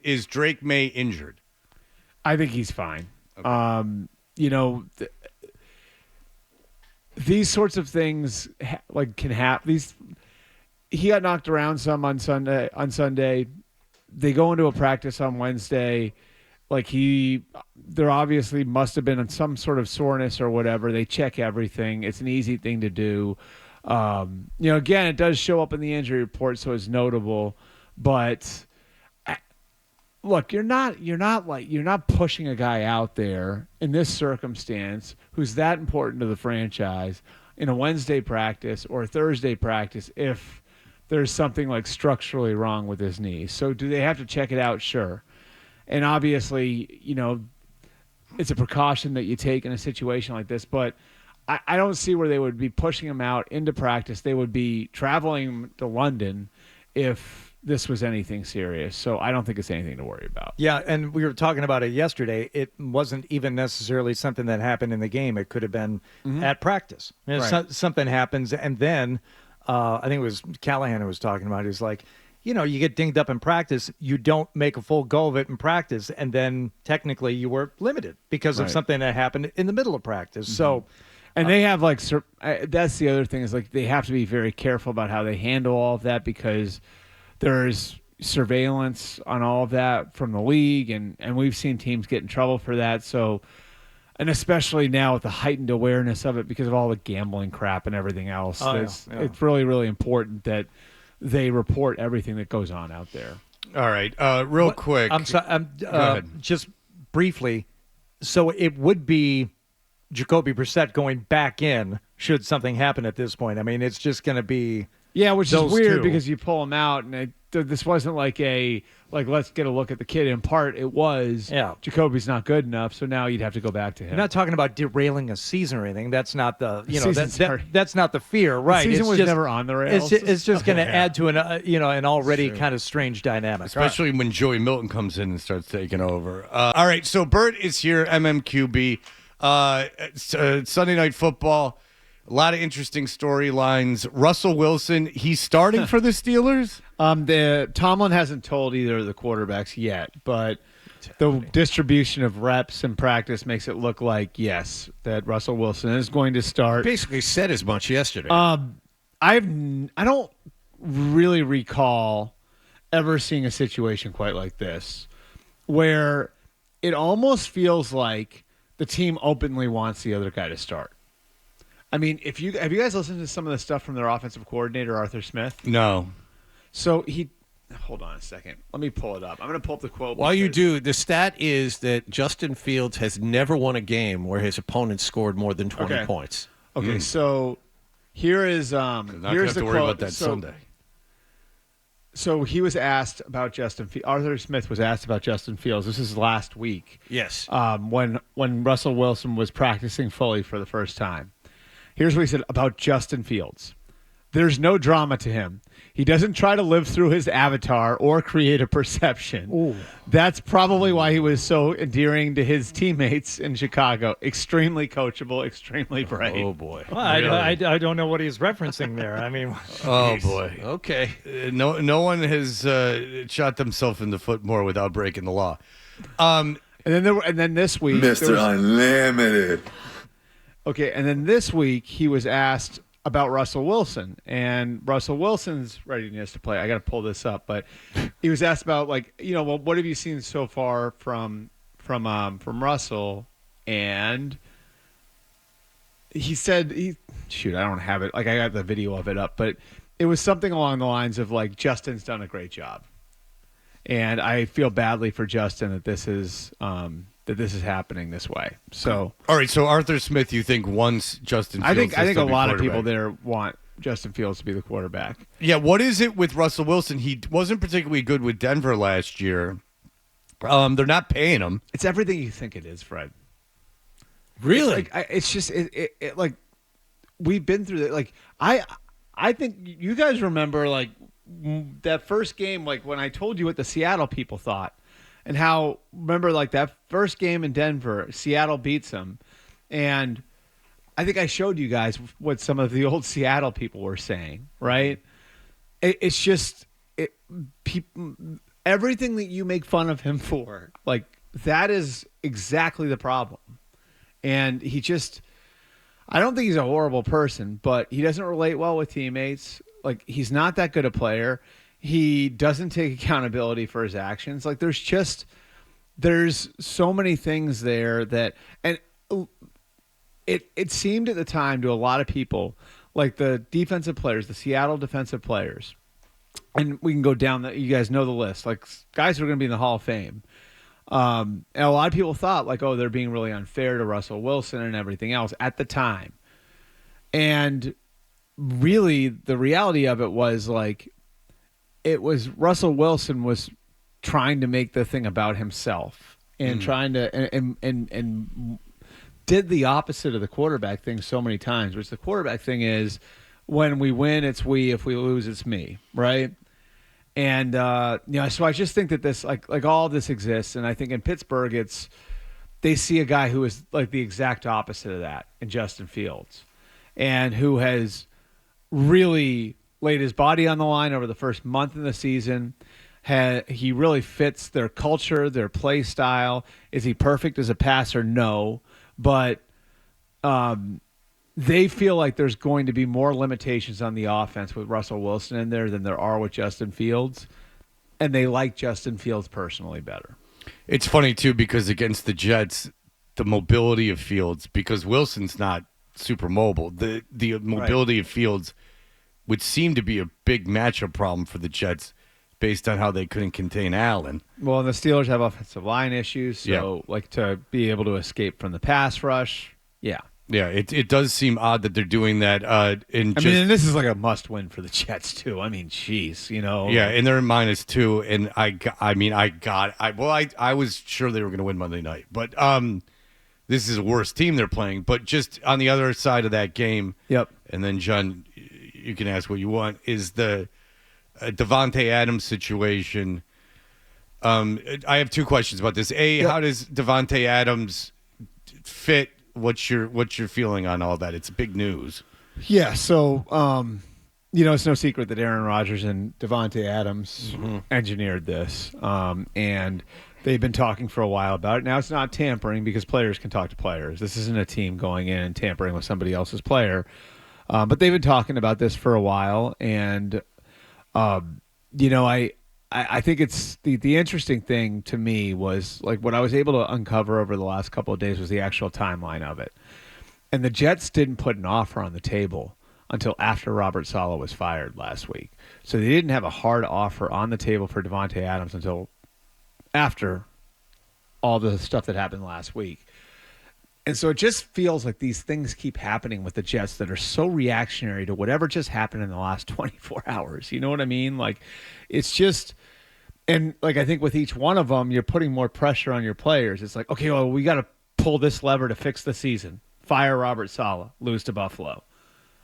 is Drake Maye injured? I think he's fine. Okay. These sorts of things can happen. He got knocked around some on Sunday. They go into a practice on Wednesday. There obviously must have been some sort of soreness or whatever. They check everything. It's an easy thing to do. Again, it does show up in the injury report, so it's notable. But look, you're not pushing a guy out there in this circumstance who's that important to the franchise in a Wednesday practice or a Thursday practice if there's something like structurally wrong with his knee. So do they have to check it out? Sure. And obviously, it's a precaution that you take in a situation like this, but I don't see where they would be pushing him out into practice. They would be traveling to London if this was anything serious. So I don't think it's anything to worry about. Yeah, and we were talking about it yesterday. It wasn't even necessarily something that happened in the game. It could have been at practice. Right. Something happens, and then I think it was Callahan who was talking about it. He's like, you get dinged up in practice, you don't make a full go of it in practice, and then technically you were limited because of something that happened in the middle of practice. So, and they have that's the other thing is they have to be very careful about how they handle all of that because there's surveillance on all of that from the league, and we've seen teams get in trouble for that. So, and especially now with the heightened awareness of it because of all the gambling crap and everything else, it's really, really important that they report everything that goes on out there. All right. Real quick. I'm sorry. Go ahead. Just briefly. So it would be Jacoby Brissett going back in should something happen at this point. I mean, it's just going to be which is weird two. because you pull him out and this wasn't let's get a look at the kid. In part, it was Jacoby's not good enough, so now you'd have to go back to him. You're not talking about derailing a season or anything. That's not the that's not the fear, The right? season was never on the rails. It's just going to add to an already kind of strange dynamic, especially when Joey Milton comes in and starts taking over. All right, so Bert is here, MMQB. Sunday Night Football. A lot of interesting storylines. Russell Wilson, he's starting for the Steelers? Tomlin hasn't told either of the quarterbacks yet, but the distribution of reps in practice makes it look like, yes, that Russell Wilson is going to start. Basically said as much yesterday. I don't really recall ever seeing a situation quite like this where it almost feels like the team openly wants the other guy to start. I mean, have you guys listened to some of the stuff from their offensive coordinator, Arthur Smith? No. So hold on a second. Let me pull it up. I'm going to pull up the quote. While you do, the stat is that Justin Fields has never won a game where his opponent scored more than 20 points. Okay, so here is not here's the to quote. worry about that Sunday. So he was asked about Justin Fields. Arthur Smith was asked about Justin Fields. This is last week. Yes. When Russell Wilson was practicing fully for the first time. Here's what he said about Justin Fields. There's no drama to him. He doesn't try to live through his avatar or create a perception. Ooh. That's probably why he was so endearing to his teammates in Chicago. Extremely coachable, extremely bright. Oh, boy. Well, I don't know what he's referencing there. I mean, oh, boy. Okay. No one has shot themselves in the foot more without breaking the law. And then this week, Mr. Unlimited. Okay, and then this week he was asked about Russell Wilson and Russell Wilson's readiness to play. I got to pull this up, but he was asked about what have you seen so far from Russell? And he said I don't have it. I got the video of it up, but it was something along the lines of Justin's done a great job, and I feel badly for Justin that this is happening this way. So, all right. So Arthur Smith, you think once Justin Fields I think a lot of people there want Justin Fields to be the quarterback. Yeah. What is it with Russell Wilson? He wasn't particularly good with Denver last year. They're not paying him. It's everything you think it is, Fred. Really? It's just we've been through that. I think you guys remember that first game, when I told you what the Seattle people thought. And how, remember, that first game in Denver, Seattle beats them. And I think I showed you guys what some of the old Seattle people were saying, right? It's just, people, everything that you make fun of him for, like that is exactly the problem. And he just, I don't think he's a horrible person, but he doesn't relate well with teammates. Like he's not that good a player. He doesn't take accountability for his actions. Like there's so many things there that, and it seemed at the time to a lot of people, like the defensive players, the Seattle defensive players, and we can go down you guys know the list, like guys who are going to be in the Hall of Fame. And a lot of people thought like, oh, they're being really unfair to Russell Wilson and everything else at the time. And really the reality of it was like, it was Russell Wilson was trying to make the thing about himself and trying to, and did the opposite of the quarterback thing so many times, which the quarterback thing is when we win, it's we, if we lose, it's me. Right. And, so I just think that this, like all of this exists. And I think in Pittsburgh, they see a guy who is like the exact opposite of that in Justin Fields, and who has really laid his body on the line over the first month of the season. He really fits their culture, their play style. Is he perfect as a passer? No. But, they feel like there's going to be more limitations on the offense with Russell Wilson in there than there are with Justin Fields. And they like Justin Fields personally better. It's funny, too, because against the Jets, the mobility of Fields, because Wilson's not super mobile, the mobility of Fields would seem to be a big matchup problem for the Jets based on how they couldn't contain Allen. Well, and the Steelers have offensive line issues, so like to be able to escape from the pass rush, yeah. Yeah, it does seem odd that they're doing that. And this is like a must-win for the Jets too. I mean, jeez, Yeah, and they're -2, and I was sure they were going to win Monday night, but this is a worse team they're playing. But just on the other side of that game, yep. And then John, you can ask what you want. Is the Devante Adams situation? I have two questions about this. How does Devante Adams fit? What's your feeling on all that? It's big news. Yeah, so it's no secret that Aaron Rodgers and Devante Adams engineered this, and they've been talking for a while about it. Now it's not tampering because players can talk to players. This isn't a team going in and tampering with somebody else's player, but they've been talking about this for a while, and I think it's the interesting thing to me was like what I was able to uncover over the last couple of days was the actual timeline of it. And the Jets didn't put an offer on the table until after Robert Saleh was fired last week. So they didn't have a hard offer on the table for Devante Adams until after all the stuff that happened last week. And so it just feels like these things keep happening with the Jets that are so reactionary to whatever just happened in the last 24 hours. You know what I mean? Like, it's just, and like I think with each one of them, you're putting more pressure on your players. It's like, okay, well, we got to pull this lever to fix the season. Fire Robert Saleh, lose to Buffalo.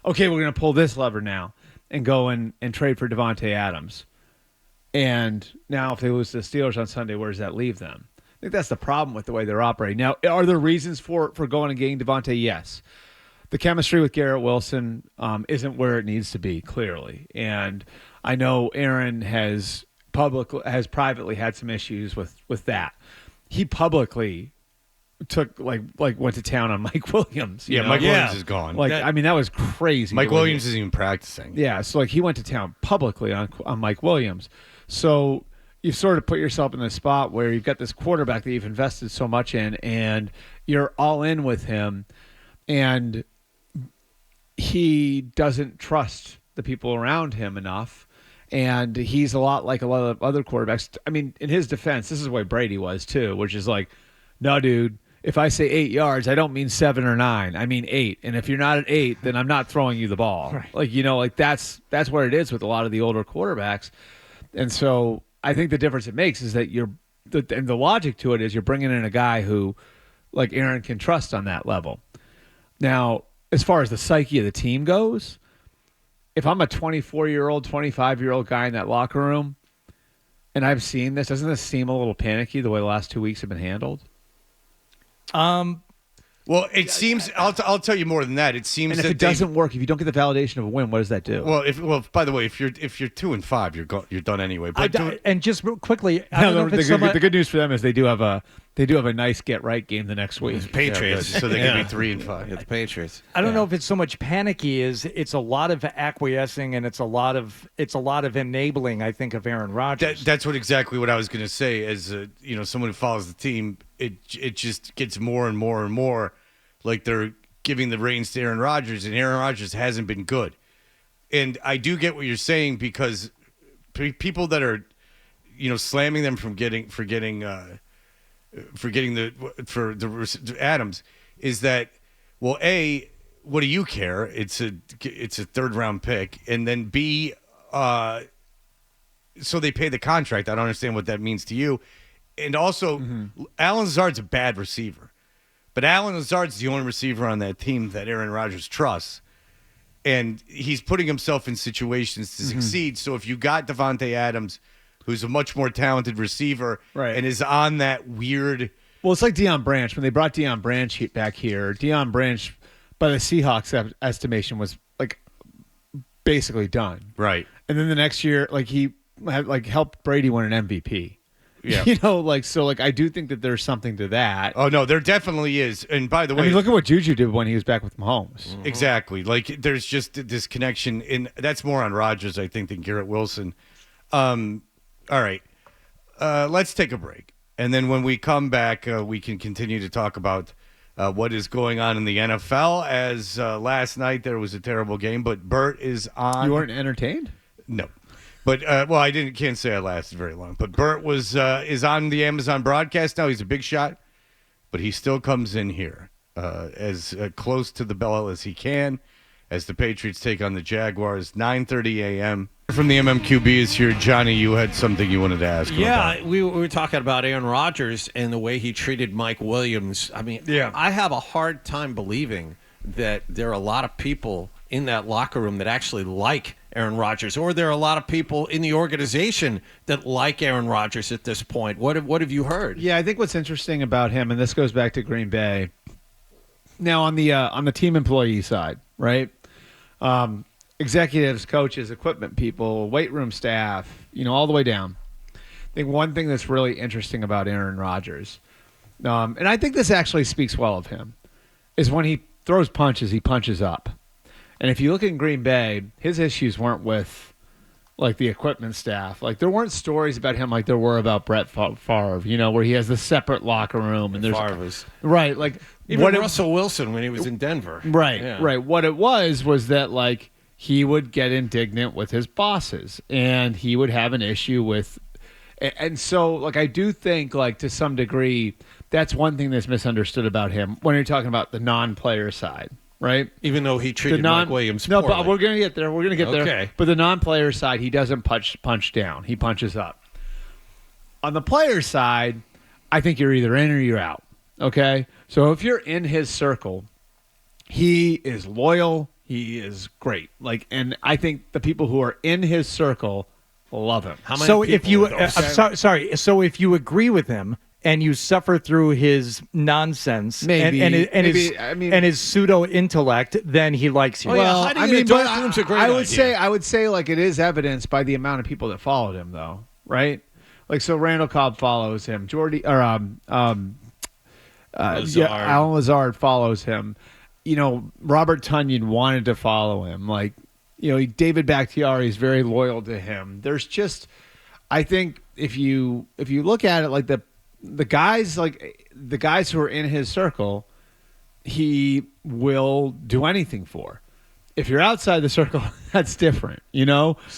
Okay, we're going to pull this lever now and go and trade for Devante Adams. And now if they lose to the Steelers on Sunday, where does that leave them? I think that's the problem with the way they're operating. Now, are there reasons for going and getting Devante? Yes. The chemistry with Garrett Wilson isn't where it needs to be, clearly. And I know Aaron has privately had some issues with that. He publicly took went to town on Mike Williams. Mike Williams is gone. That was crazy. Mike Williams isn't even practicing. Yeah, so he went to town publicly on Mike Williams. So you've sort of put yourself in the spot where you've got this quarterback that you've invested so much in, and you're all in with him, and he doesn't trust the people around him enough, and he's a lot like a lot of other quarterbacks. I mean, in his defense, this is the way Brady was too, which is like, no, dude, if I say 8 yards, I don't mean 7 or 9. I mean 8. And if you're not at 8, then I'm not throwing you the ball. Right. That's what it is with a lot of the older quarterbacks. And so I think the difference it makes is that and the logic to it is you're bringing in a guy who, like Aaron, can trust on that level. Now, as far as the psyche of the team goes, if I'm a 24-year-old, 25-year-old guy in that locker room, and I've seen this, doesn't this seem a little panicky the way the last 2 weeks have been handled? Well, it seems I'll tell you more than that. It seems And if that it doesn't work, if you don't get the validation of a win, what does that do? well, by the way, if you're 2-5, you're done anyway. But And just real quickly, I don't know if it's the good news for them is they do have a nice get right game the next week. Patriots. so they can be 3-5. Yeah, the Patriots. I don't know if it's so much panicky as it's a lot of acquiescing and it's a lot of enabling. I think of Aaron Rodgers. That's exactly what I was going to say. As someone who follows the team, it just gets more and more and more like they're giving the reins to Aaron Rodgers, and Aaron Rodgers hasn't been good. And I do get what you're saying because people that are, slamming them for getting Adams is that, well, A, what do you care? It's a third round pick, and then B, so they pay the contract. I don't understand what that means to you. And also, Alan Lazard's a bad receiver. But Alan Lazard's the only receiver on that team that Aaron Rodgers trusts. And he's putting himself in situations to succeed. So if you got Devante Adams, who's a much more talented receiver, and is on that weird... Well, it's like Deion Branch. When they brought Deion Branch back here, Deion Branch, by the Seahawks estimation, was like basically done. Right. And then the next year, he had helped Brady win an MVP. Yeah. I do think that there's something to that. Oh, no, there definitely is. And by the way... look at what Juju did when he was back with Mahomes. Exactly. There's just this connection. And that's more on Rodgers, I think, than Garrett Wilson. All right. Let's take a break. And then when we come back, we can continue to talk about what is going on in the NFL. As last night, there was a terrible game, but Bert is on... You weren't entertained? No. But can't say I lasted very long. But Bert is on the Amazon broadcast now. He's a big shot, but he still comes in here as close to the bell as he can, as the Patriots take on the Jaguars. 9:30 a.m. From the MMQB is here. Johnny, you had something you wanted to ask him about. We were talking about Aaron Rodgers and the way he treated Mike Williams. I mean, I have a hard time believing that there are a lot of people in that locker room that actually like Aaron Rodgers, or there are a lot of people in the organization that like Aaron Rodgers at this point. What have you heard? Yeah, I think what's interesting about him, and this goes back to Green Bay. Now on the team employee side, right? Executives, coaches, equipment people, weight room staff, all the way down. I think one thing that's really interesting about Aaron Rodgers, and I think this actually speaks well of him, is when he throws punches, he punches up. And if you look in Green Bay, his issues weren't with the equipment staff. There weren't stories about him like there were about Brett Favre, where he has the separate locker room and there's Favre's. Right, even Russell Wilson when he was in Denver. Right, yeah. Right. What it was that he would get indignant with his bosses and he would have an issue with, and so I do think to some degree that's one thing that's misunderstood about him when you're talking about the non-player side. Right, even though he treated Mike Williams poorly. No, but we're going to get there. We're going to get there. Okay. But the non-player side, he doesn't punch down. He punches up. On the player side, I think you're either in or you're out. Okay, so if you're in his circle, he is loyal. He is great. And I think the people who are in his circle love him. How many So people if you, are those? sorry. So if you agree with him and you suffer through his nonsense and his pseudo intellect, then he likes you. Oh, yeah. Hiding in a dark room's a great I would idea. say it is evidenced by the amount of people that followed him, though, right? So Randall Cobb follows him. Alan Lazard follows him. Robert Tonyan wanted to follow him. David Bakhtiari is very loyal to him. There's just, I think if you look at it the guys who are in his circle, he will do anything for. If you're outside the circle, that's different,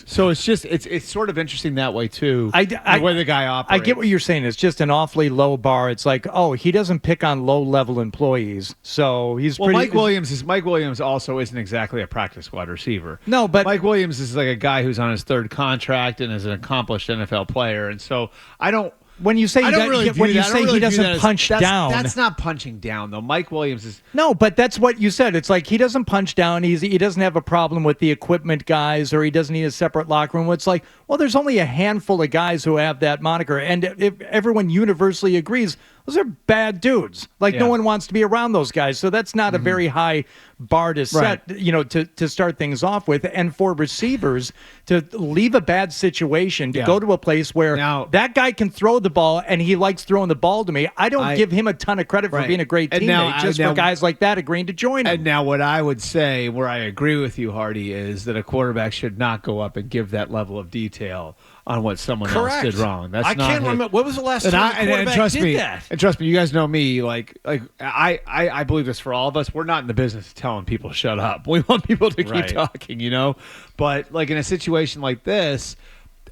So it's sort of interesting that way too. The way the guy operates. I get what you're saying. It's just an awfully low bar. It's he doesn't pick on low level employees, so he's pretty. Mike Williams also isn't exactly a practice squad receiver. No, but Mike Williams is a guy who's on his third contract and is an accomplished NFL player, and so I don't. When you say he doesn't punch down, that's not punching down though. Mike Williams is no, but that's what you said. It's he doesn't punch down. He doesn't have a problem with the equipment guys, or he doesn't need a separate locker room. It's there's only a handful of guys who have that moniker, and if everyone universally agrees, those are bad dudes. Like, no Yeah. one wants to be around those guys. So that's not a very high bar to set, Right. to start things off with. And for receivers to leave a bad situation, to Yeah. go to a place where Now- that guy can throw the ball and he likes throwing the ball to me, I don't give him a ton of credit for Right. being a great And teammate now- just now- for guys like that agreeing to join him. And now what I would say, where I agree with you, Hardy, is that a quarterback should not go up and give that level of detail on what someone else did wrong. That's I not can't his- remember. What was the last time the quarterback trust did me, that? and trust me, you guys know me. Like I believe this for all of us. We're not in the business of telling people to shut up. We want people to keep Right. talking, But like in a situation like this,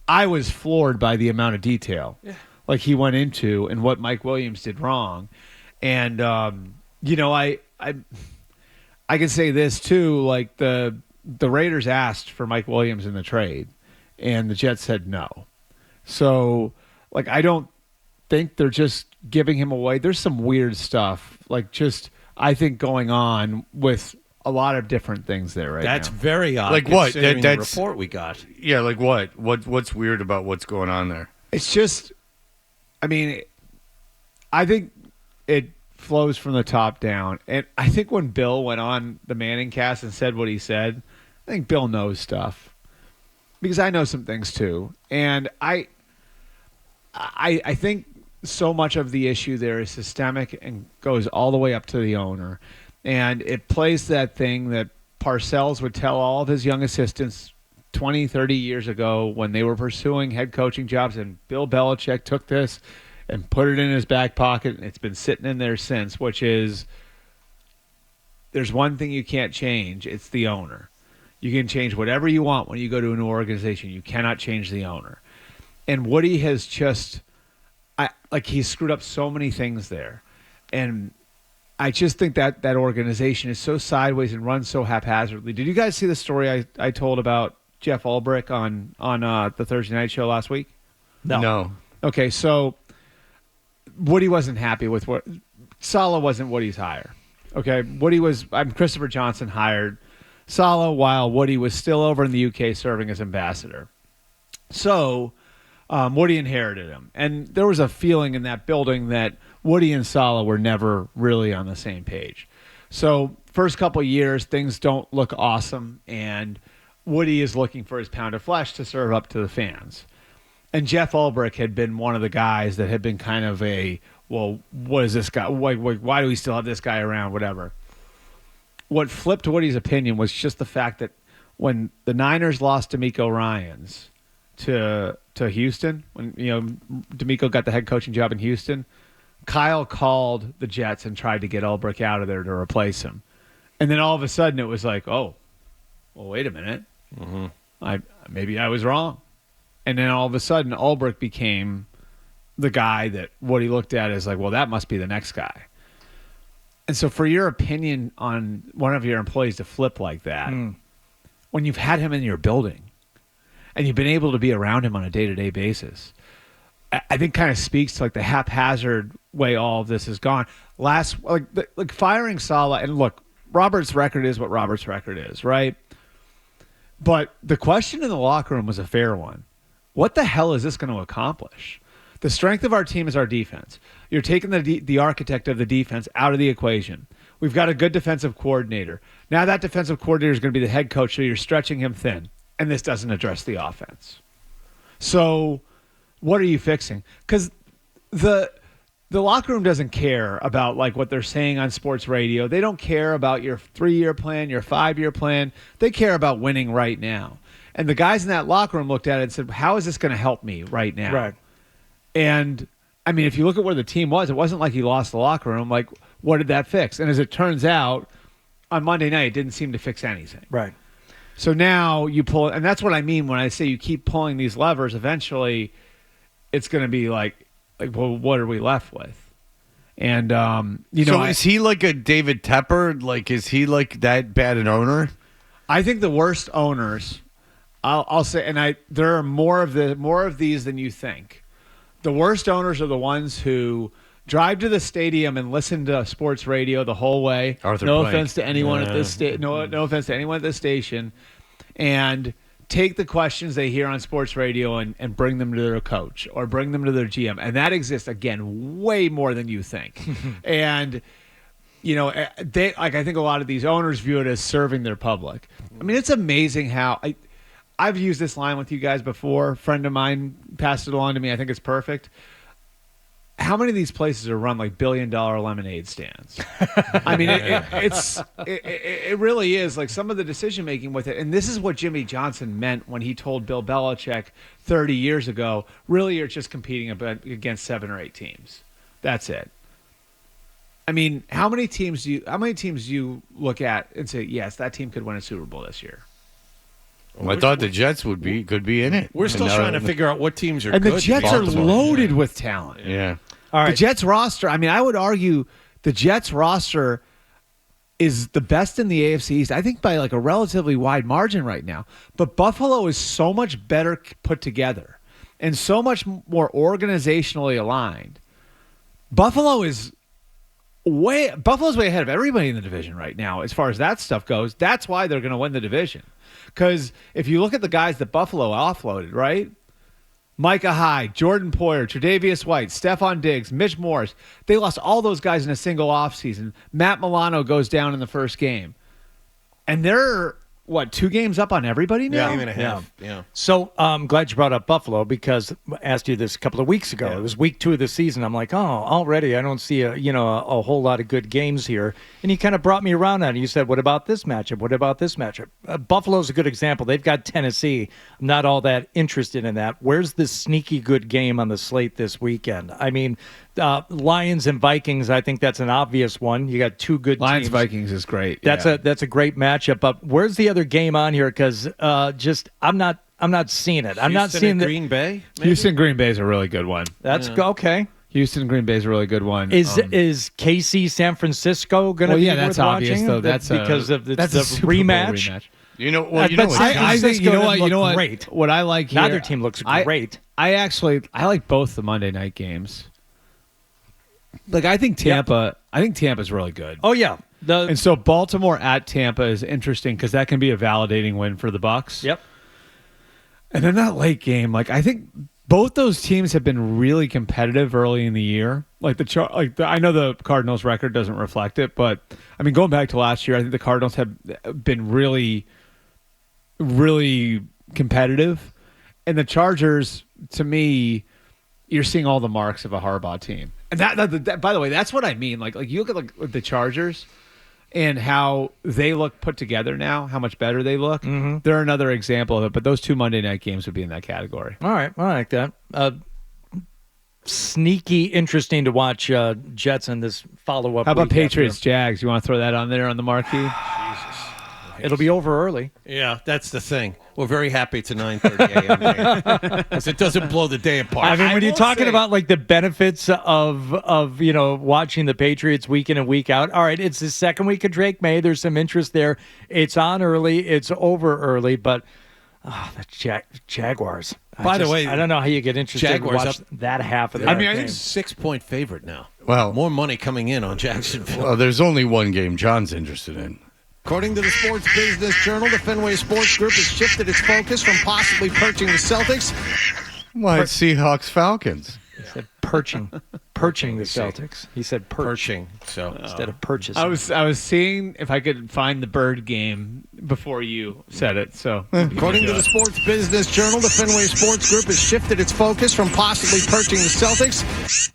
I was floored by the amount of detail like he went into and what Mike Williams did wrong. And I can say this too. Like the Raiders asked for Mike Williams in the trade, and the Jets said no. So, like, I don't think they're just giving him away. There's some weird stuff, I think, going on with a lot of different things there right That's now. very odd. Like what? considering the That's- report we got. Yeah, like what? What's weird about what's going on there? It's just, I mean, I think it flows from the top down. And I think when Bill went on the Manning cast and said what he said, I think Bill knows stuff. Because I know some things too. And I think so much of the issue there is systemic and goes all the way up to the owner. And it plays that thing that Parcells would tell all of his young assistants 20, 30 years ago when they were pursuing head coaching jobs. And Bill Belichick took this and put it in his back pocket. And it's been sitting in there since, which is there's one thing you can't change. It's the owner. You can change whatever you want when you go to a new organization. You cannot change the owner. And Woody has just, he's screwed up so many things there. And I just think that organization is so sideways and runs so haphazardly. Did you guys see the story I told about Jeff Ulbrich on the Thursday night show last week? No. Okay, so Woody wasn't happy with what Saleh wasn't Woody's hire. Okay, Christopher Johnson hired Saleh while Woody was still over in the UK serving as ambassador. So Woody inherited him. And there was a feeling in that building that Woody and Saleh were never really on the same page. So first couple of years, things don't look awesome, and Woody is looking for his pound of flesh to serve up to the fans. And Jeff Ulbrich had been one of the guys that had been kind of what is this guy? Why do we still have this guy around? Whatever. What flipped Woody's opinion was just the fact that when the Niners lost D'Amico Ryans to Houston, when D'Amico got the head coaching job in Houston, Kyle called the Jets and tried to get Ulbrich out of there to replace him. And then all of a sudden it was like, oh, well, wait a minute. Mm-hmm. Maybe I was wrong. And then all of a sudden Ulbrich became the guy that Woody looked at as like, well, that must be the next guy. And so for your opinion on one of your employees to flip like that, when you've had him in your building and you've been able to be around him on a day-to-day basis, I think kind of speaks to like the haphazard way all of this has gone. Like firing Saleh, and look, Robert's record is what Robert's record is, right? But the question in the locker room was a fair one. What the hell is this going to accomplish? The strength of our team is our defense. You're taking the architect of the defense out of the equation. We've got a good defensive coordinator. Now that defensive coordinator is going to be the head coach, so you're stretching him thin. And this doesn't address the offense. So what are you fixing? Because the locker room doesn't care about like what they're saying on sports radio. They don't care about your 3-year plan, your 5-year plan. They care about winning right now. And the guys in that locker room looked at it and said, how is this going to help me right now? Right. And, I mean, if you look at where the team was, it wasn't like he lost the locker room. Like, what did that fix? And as it turns out, on Monday night, it didn't seem to fix anything. Right. So now you pull, and that's what I mean when I say you keep pulling these levers. Eventually, it's going to be like, well, what are we left with? And, So is he like a David Tepper? Like, is he like that bad an owner? I think the worst owners, I'll say, and there are more of these than you think. The worst owners are the ones who drive to the stadium and listen to sports radio the whole way. Arthur no Blank. offense to anyone at this no offense to anyone at this station, and take the questions they hear on sports radio and bring them to their coach or bring them to their GM. And that exists, again, way more than you think. And, they I think a lot of these owners view it as serving their public. I mean, it's amazing how I've used this line with you guys before. A friend of mine passed it along to me. I think it's perfect. How many of these places are run like billion-dollar lemonade stands? I mean, it really is like some of the decision-making with it. And this is what Jimmy Johnson meant when he told Bill Belichick 30 years ago, really you're just competing against 7 or 8 teams. That's it. I mean, how many teams do you look at and say, yes, that team could win a Super Bowl this year? Well, I thought the Jets could be in it. We're still trying to figure out what teams are and good. And the Jets are loaded with talent. Yeah. All right. The Jets roster, I mean, I would argue the Jets roster is the best in the AFC East, I think by like a relatively wide margin right now. But Buffalo is so much better put together and so much more organizationally aligned. Buffalo's way ahead of everybody in the division right now as far as that stuff goes. That's why they're going to win the division. Because if you look at the guys that Buffalo offloaded, right? Micah Hyde, Jordan Poyer, Tre'Davious White, Stephon Diggs, Mitch Morris. They lost all those guys in a single offseason. Matt Milano goes down in the first game. And they're, 2 games up on everybody now? Game and a half. Yeah. So I'm glad you brought up Buffalo because I asked you this a couple of weeks ago. Yeah. It was week 2 of the season. I'm like, already I don't see a whole lot of good games here. And you kind of brought me around on it. You said, what about this matchup? What about this matchup? Buffalo's a good example. They've got Tennessee. I'm not all that interested in that. Where's the sneaky good game on the slate this weekend? I mean, Lions and Vikings, I think that's an obvious one. You got 2 good Lions teams. Vikings is great. That's a great matchup. But where's the other game on here? Because I'm not seeing it. I'm not seeing Green Bay. Maybe? Houston Green Bay is a really good one. That's okay. Houston Green Bay is a really good one. Is KC San Francisco going to be that's worth obvious watching? though. That's because of the Super Bowl rematch. I think you know what. Great. What I like here, Neither team looks great. I like both the Monday night games. Like I think Tampa. I think Tampa's really good. Oh yeah. And so Baltimore at Tampa is interesting because that can be a validating win for the Bucs. Yep. And then that late game, like I think both those teams have been really competitive early in the year. Like I know the Cardinals' record doesn't reflect it, but I mean going back to last year, I think the Cardinals have been really, really competitive, and the Chargers, to me, you're seeing all the marks of a Harbaugh team. And that by the way, that's what I mean. Like you look at the Chargers and how they look put together now, how much better they look. Mm-hmm. They're another example of it. But those 2 Monday night games would be in that category. All right, I like that. Sneaky, interesting to watch Jets in this follow-up. How about Patriots Jags? You want to throw that on there on the marquee? It'll be over early. Yeah, that's the thing. We're very happy it's a 9:30 a.m. because it doesn't blow the day apart. I mean, when you're talking about like the benefits of watching the Patriots week in and week out. All right, it's the second week of Drake Maye. There's some interest there. It's on early. It's over early, but the Jaguars. By the way, I don't know how you get interested Jaguars in watch that half of the I game. think 6-point favorite now. Well, more money coming in on Jacksonville. Well, there's only one game John's interested in. According to the Sports Business Journal, the Fenway Sports Group has shifted its focus from possibly perching the Celtics. Why, it's Seahawks Falcons. He said perching the Celtics. He said Perching. So instead of purchasing. I was seeing if I could find the bird game before you said it. So according to the Sports Business Journal, the Fenway Sports Group has shifted its focus from possibly perching the Celtics.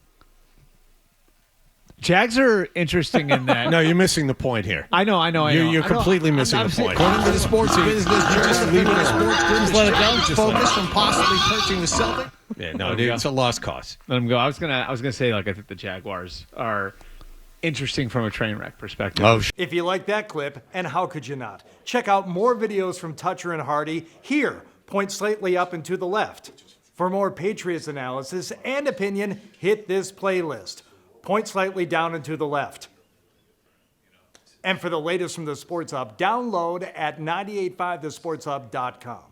Jags are interesting in that. No, you're missing the point here. I know. You're completely missing the point. According to the Sports Business Journal, the Fenway Sports Group has shifted its focus from possibly perching the Celtics. Yeah, no, dude, it's a lost cause. Let him go. I was gonna say like I think the Jaguars are interesting from a train wreck perspective. Oh, if you like that clip, and how could you not? Check out more videos from Toucher and Hardy here. Point slightly up and to the left. For more Patriots analysis and opinion, hit this playlist. Point slightly down and to the left. And for the latest from the Sports Hub, download at 985thesportshub.com.